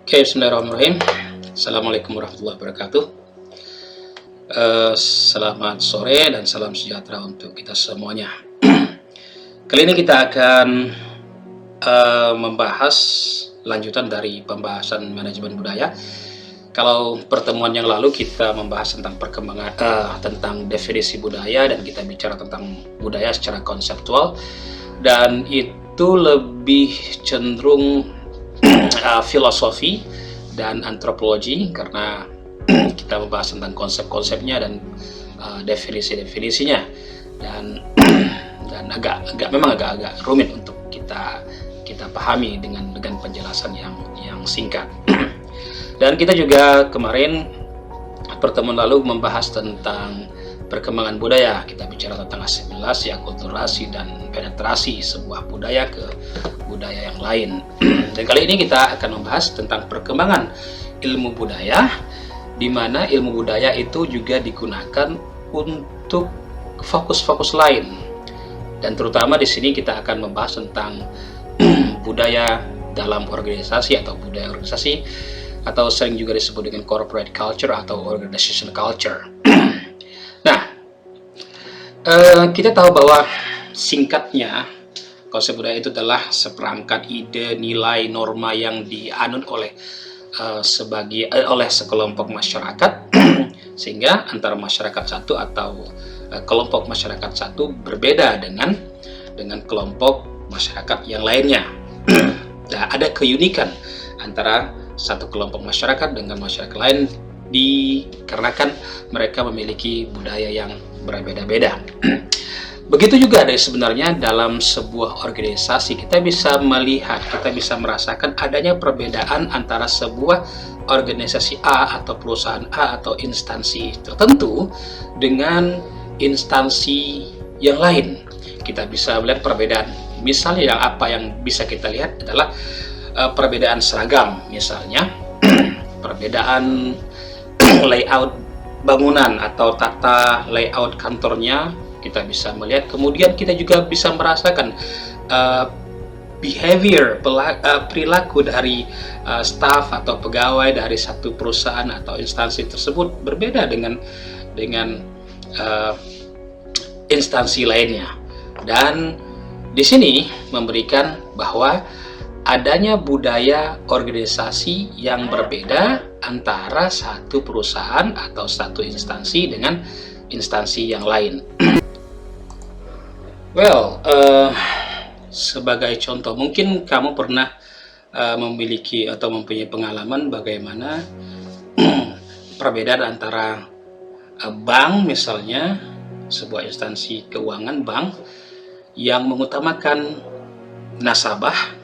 Oke, bismillahirrahmanirrahim. Assalamualaikum warahmatullahi wabarakatuh. Selamat sore dan salam sejahtera untuk kita semuanya. Kali ini kita akan membahas lanjutan dari pembahasan manajemen budaya. Kalau pertemuan yang lalu kita membahas tentang perkembangan tentang definisi budaya, dan kita bicara tentang budaya secara konseptual, dan itu lebih cenderung filosofi dan antropologi, karena kita membahas tentang konsep-konsepnya dan definisi-definisinya, dan memang agak rumit untuk kita pahami dengan penjelasan yang singkat. Dan kita juga kemarin pertemuan lalu membahas tentang perkembangan budaya. Kita bicara tentang asimilasi, akulturasi, dan penetrasi sebuah budaya ke budaya yang lain. Dan kali ini kita akan membahas tentang perkembangan ilmu budaya, di mana ilmu budaya itu juga digunakan untuk fokus-fokus lain. Dan terutama di sini kita akan membahas tentang budaya dalam organisasi atau budaya organisasi, atau sering juga disebut dengan corporate culture atau organization culture. Nah, kita tahu bahwa singkatnya konsep budaya itu adalah seperangkat ide, nilai, norma yang dianut oleh oleh sekelompok masyarakat sehingga antara masyarakat satu atau kelompok masyarakat satu berbeda dengan kelompok masyarakat yang lainnya. Nah, ada keunikan antara satu kelompok masyarakat dengan masyarakat lain dikarenakan mereka memiliki budaya yang berbeda-beda. Begitu juga ada sebenarnya dalam sebuah organisasi, kita bisa melihat, kita bisa merasakan adanya perbedaan antara sebuah organisasi A atau perusahaan A atau instansi tertentu dengan instansi yang lain. Kita bisa melihat perbedaan. Misalnya yang bisa kita lihat adalah perbedaan seragam, misalnya perbedaan layout bangunan atau tata layout kantornya kita bisa melihat. Kemudian kita juga bisa merasakan behavior, perilaku dari staff atau pegawai dari satu perusahaan atau instansi tersebut berbeda dengan instansi lainnya. Dan di sini memberikan bahwa adanya budaya organisasi yang berbeda antara satu perusahaan atau satu instansi dengan instansi yang lain. Well, sebagai contoh, mungkin kamu pernah memiliki atau mempunyai pengalaman bagaimana perbedaan antara bank, misalnya sebuah instansi keuangan bank yang mengutamakan nasabah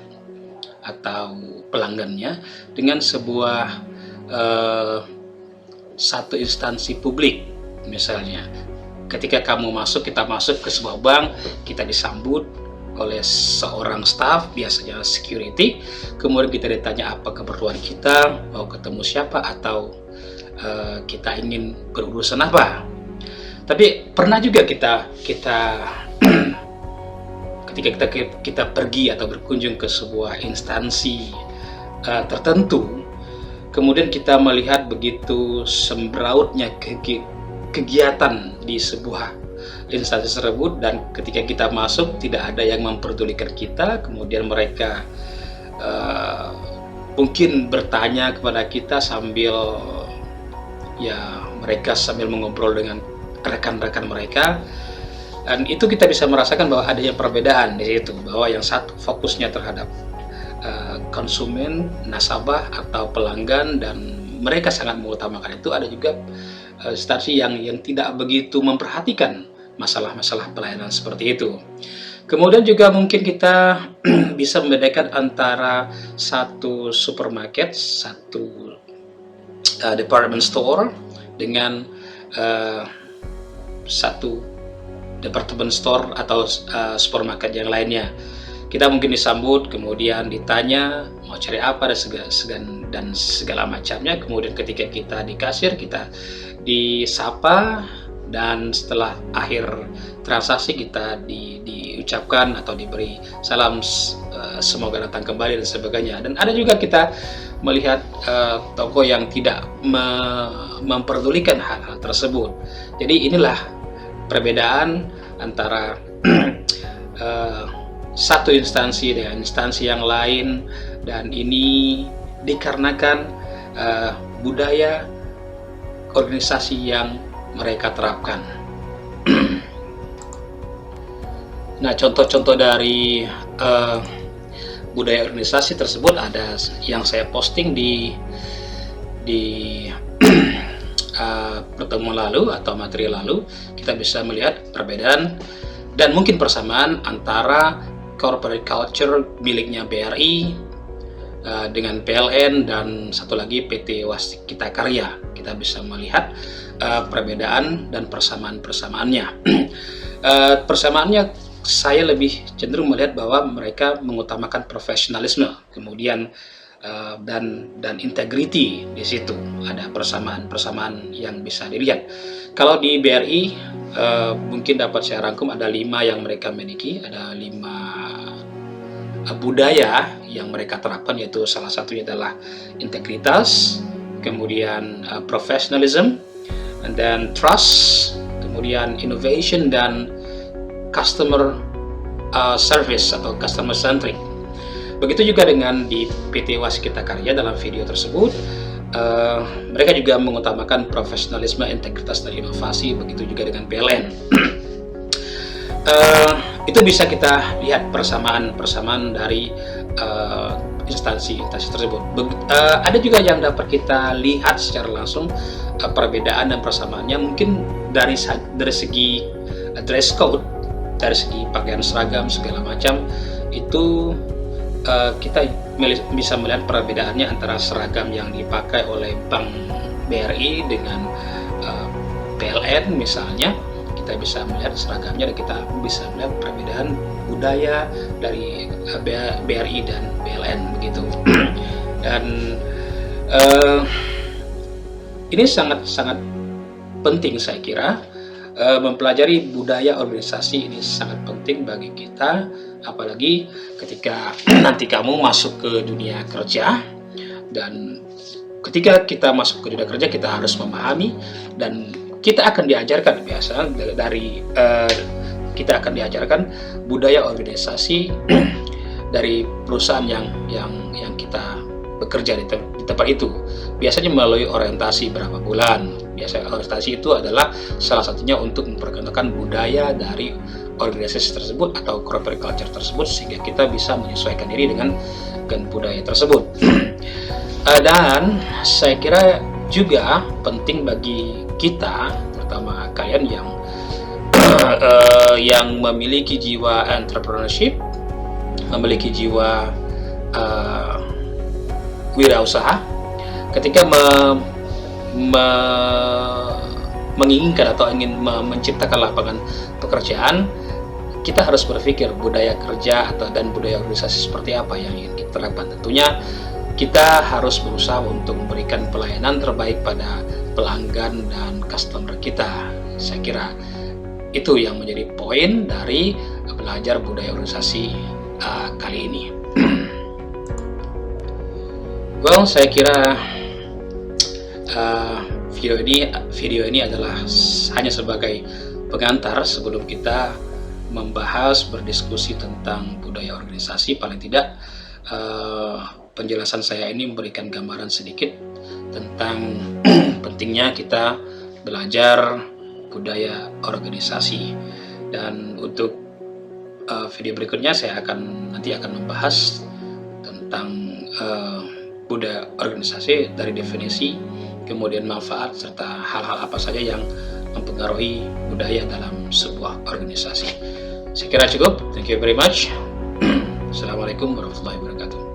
atau pelanggannya dengan sebuah satu instansi publik. Misalnya ketika kita masuk ke sebuah bank, kita disambut oleh seorang staff, biasanya security. Kemudian kita ditanya apa keperluan kita, mau ketemu siapa, atau kita ingin berurusan apa. Tapi pernah juga kita ketika kita pergi atau berkunjung ke sebuah instansi tertentu, kemudian kita melihat begitu sembrautnya kegiatan di sebuah instansi tersebut, dan ketika kita masuk tidak ada yang memperdulikan kita. Kemudian mereka mungkin bertanya kepada kita sambil mereka sambil mengobrol dengan rekan-rekan mereka. Dan itu kita bisa merasakan bahwa adanya perbedaan di situ, bahwa yang satu fokusnya terhadap konsumen, nasabah atau pelanggan, dan mereka sangat mengutamakan itu. Ada juga instansi yang tidak begitu memperhatikan masalah-masalah pelayanan seperti itu. Kemudian juga mungkin kita bisa membedakan antara satu supermarket, satu department store dengan satu department store atau supermarket yang lainnya. Kita mungkin disambut, kemudian ditanya mau cari apa dan segala macamnya. Kemudian ketika kita di kasir, kita disapa, dan setelah akhir transaksi kita diucapkan atau diberi salam semoga datang kembali dan sebagainya. Dan ada juga kita melihat tokoh yang tidak memperdulikan hal-hal tersebut. Jadi inilah perbedaan antara satu instansi dengan instansi yang lain, dan ini dikarenakan budaya organisasi yang mereka terapkan. Nah, contoh-contoh dari budaya organisasi tersebut ada yang saya posting di pertemuan lalu atau materi lalu. Kita bisa melihat perbedaan dan mungkin persamaan antara corporate culture miliknya BRI dengan PLN dan satu lagi PT Waskita Karya. Kita bisa melihat perbedaan dan persamaan-persamaannya. Persamaannya saya lebih cenderung melihat bahwa mereka mengutamakan profesionalisme, kemudian dan integrity. Di situ ada persamaan yang bisa dilihat. Kalau di BRI mungkin dapat saya rangkum ada 5 yang mereka miliki, ada 5 budaya yang mereka terapkan, yaitu salah satunya adalah integritas, kemudian professionalism, and then trust, kemudian innovation, dan customer service atau customer centric. Begitu juga dengan di PT Waskita Karya. Dalam video tersebut mereka juga mengutamakan profesionalisme, integritas, dan inovasi. Begitu juga dengan PLN. Itu bisa kita lihat persamaan dari instansi tersebut. Ada juga yang dapat kita lihat secara langsung perbedaan dan persamaannya mungkin dari segi dress code, dari segi pakaian seragam segala macam. Itu kita bisa melihat perbedaannya antara seragam yang dipakai oleh Bank BRI dengan PLN misalnya. Kita bisa melihat seragamnya dan kita bisa melihat perbedaan budaya dari BRI dan PLN begitu. Dan ini sangat penting, saya kira mempelajari budaya organisasi ini sangat penting bagi kita, apalagi ketika nanti kamu masuk ke dunia kerja. Dan ketika kita masuk ke dunia kerja, kita harus memahami dan kita akan diajarkan kita akan diajarkan budaya organisasi dari perusahaan yang kita bekerja di tempat itu. Biasanya melalui orientasi berapa bulan. Biasanya orientasi itu adalah salah satunya untuk memperkenalkan budaya dari organisasi tersebut atau corporate culture tersebut, sehingga kita bisa menyesuaikan diri dengan budaya tersebut. Dan saya kira juga penting bagi kita, terutama kalian yang memiliki jiwa entrepreneurship, memiliki jiwa wirausaha, ketika menginginkan atau ingin menciptakan lapangan pekerjaan, kita harus berpikir budaya kerja dan budaya organisasi seperti apa yang ingin kita terapkan. Tentunya kita harus berusaha untuk memberikan pelayanan terbaik pada pelanggan dan customer kita. Saya kira itu yang menjadi poin dari belajar budaya organisasi kali ini. Well, saya kira video ini adalah hanya sebagai pengantar sebelum kita berdiskusi tentang budaya organisasi. Paling tidak penjelasan saya ini memberikan gambaran sedikit tentang pentingnya kita belajar budaya organisasi. Dan untuk video berikutnya saya nanti akan membahas tentang budaya organisasi dari definisi, kemudian manfaat, serta hal-hal apa saja yang mempengaruhi budaya dalam sebuah organisasi. Saya kira cukup. Thank you very much. Assalamualaikum warahmatullahi wabarakatuh.